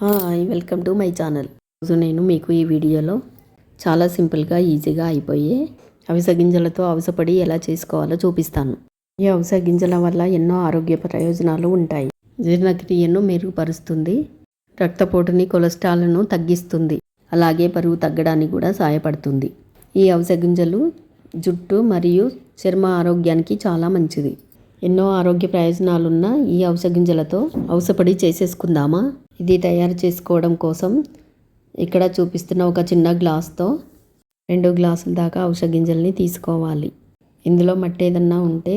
Hi, welcome to my channel. ఈరోజు నేను మీకు ఈ వీడియోలో చాలా సింపుల్గా ఈజీగా అయిపోయే అవిసె గింజలతో అవసపొడి ఎలా చేసుకోవాలో చూపిస్తాను. ఈ అవిసె గింజల వల్ల ఎన్నో ఆరోగ్య ప్రయోజనాలు ఉంటాయి. జీర్ణక్రియను మెరుగుపరుస్తుంది, రక్తపోటుని కొలెస్ట్రాల్ను తగ్గిస్తుంది, అలాగే బరువు తగ్గడానికి కూడా సహాయపడుతుంది. ఈ అవిసె గింజలు జుట్టు మరియు చర్మ ఆరోగ్యానికి చాలా మంచిది. ఎన్నో ఆరోగ్య ప్రయోజనాలున్న ఈ అవిసె గింజలతో అవసపొడి చేసేసుకుందామా? ఇది తయారు చేసుకోవడం కోసం ఇక్కడ చూపిస్తున్న ఒక చిన్న గ్లాస్తో 2 గ్లాసుల దాకా అవిసె గింజల్ని తీసుకోవాలి. ఇందులో మట్టి ఏదన్నా ఉంటే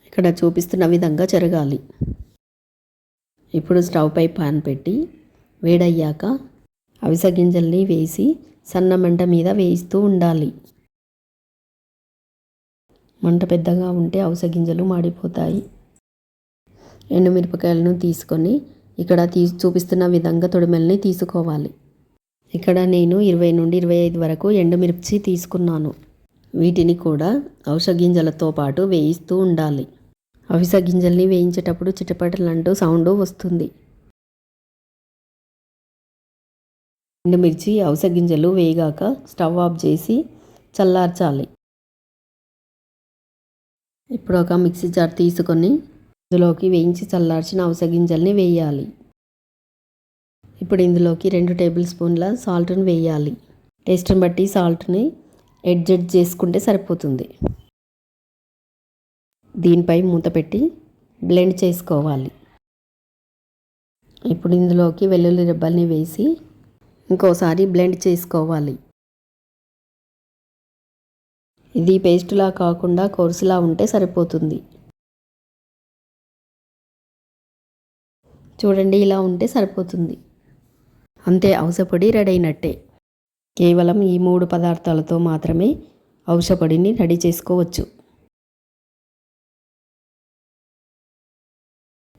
ఇక్కడ చూపిస్తున్న విధంగా చెరగాలి. ఇప్పుడు స్టవ్ పై పాన్ పెట్టి వేడయ్యాక అవిసె గింజల్ని వేసి సన్న మంట మీద వేయిస్తూ ఉండాలి. మంట పెద్దగా ఉంటే అవిసె గింజలు మాడిపోతాయి. ఎండుమిరపకాయలను తీసుకొని ఇక్కడ చూపిస్తున్న విధంగా తొడిమెల్ని తీసుకోవాలి. ఇక్కడ నేను 20 నుండి 25 వరకు ఎండుమిర్చి తీసుకున్నాను. వీటిని కూడా అవిసె గింజలతో పాటు వేయిస్తూ ఉండాలి. అవిసె గింజల్ని వేయించేటప్పుడు చిటపటలంటూ సౌండ్ వస్తుంది. ఎండుమిర్చి అవిసె గింజలు వేగాక స్టవ్ ఆఫ్ చేసి చల్లార్చాలి. ఇప్పుడు ఒక మిక్సీ జార్ తీసుకొని ఇందులోకి వేయించి చల్లార్చిన అవిసె గింజల్ని వేయాలి. ఇప్పుడు ఇందులోకి 2 టేబుల్ స్పూన్ల సాల్ట్ని వేయాలి. టేస్ట్ని బట్టి సాల్ట్ని అడ్జస్ట్ చేసుకుంటే సరిపోతుంది. దీనిపై మూత పెట్టి బ్లెండ్ చేసుకోవాలి. ఇప్పుడు ఇందులోకి వెల్లుల్లి రెబ్బల్ని వేసి ఇంకోసారి బ్లెండ్ చేసుకోవాలి. ఇది పేస్టులా కాకుండా కోర్సులా ఉంటే సరిపోతుంది. చూడండి, ఇలా ఉంటే సరిపోతుంది. అంతే, అవసపొడి రెడీ అయినట్టే. కేవలం ఈ 3 పదార్థాలతో మాత్రమే అవసపొడిని రెడీ చేసుకోవచ్చు.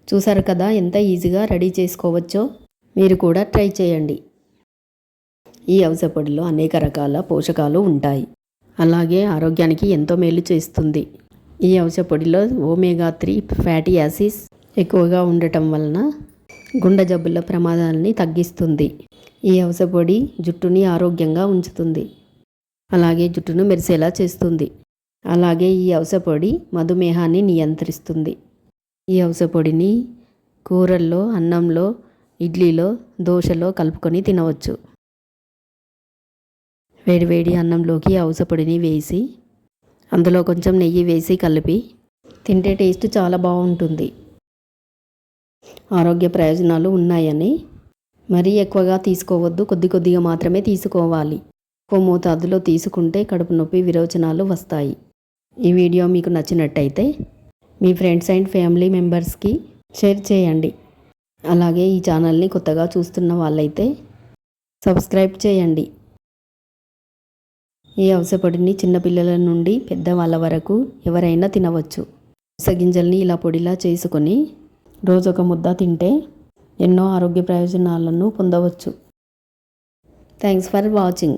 చూసారు కదా ఎంత ఈజీగా రెడీ చేసుకోవచ్చో? మీరు కూడా ట్రై చేయండి. ఈ అవసపొడిలో అనేక రకాల పోషకాలు ఉంటాయి. అలాగే ఆరోగ్యానికి ఎంతో మేలు చేస్తుంది. ఈ అవిసె పొడిలో ఒమేగా 3 ఫ్యాటీ యాసిడ్స్ ఎక్కువగా ఉండటం వలన గుండె జబ్బుల ప్రమాదాలని తగ్గిస్తుంది. ఈ అవిసె పొడి జుట్టుని ఆరోగ్యంగా ఉంచుతుంది, అలాగే జుట్టును మెరిసేలా చేస్తుంది. అలాగే ఈ అవిసె పొడి మధుమేహాన్ని నియంత్రిస్తుంది. ఈ అవిసె పొడిని కూరల్లో, అన్నంలో, ఇడ్లీలో, దోశలో కలుపుకొని తినవచ్చు. వేడివేడి అన్నంలోకి అవసపొడిని వేసి అందులో కొంచెం నెయ్యి వేసి కలిపి తింటే టేస్ట్ చాలా బాగుంటుంది. ఆరోగ్య ప్రయోజనాలు ఉన్నాయని మరీ ఎక్కువగా తీసుకోవద్దు, కొద్దిగా మాత్రమే తీసుకోవాలి. ఎక్కువ మోతాదులో తీసుకుంటే కడుపు నొప్పి, విరోచనాలు వస్తాయి. ఈ వీడియో మీకు నచ్చినట్టయితే మీ ఫ్రెండ్స్ అండ్ ఫ్యామిలీ మెంబర్స్కి షేర్ చేయండి. అలాగే ఈ ఛానల్ని కొత్తగా చూస్తున్న వాళ్ళైతే సబ్స్క్రైబ్ చేయండి. ఈ అవిసె పొడిని చిన్నపిల్లల నుండి పెద్దవాళ్ళ వరకు ఎవరైనా తినవచ్చు. అవిసె గింజల్ని ఇలా పొడిలా చేసుకొని రోజొక ముద్ద తింటే ఎన్నో ఆరోగ్య ప్రయోజనాలను పొందవచ్చు. Thanks for watching.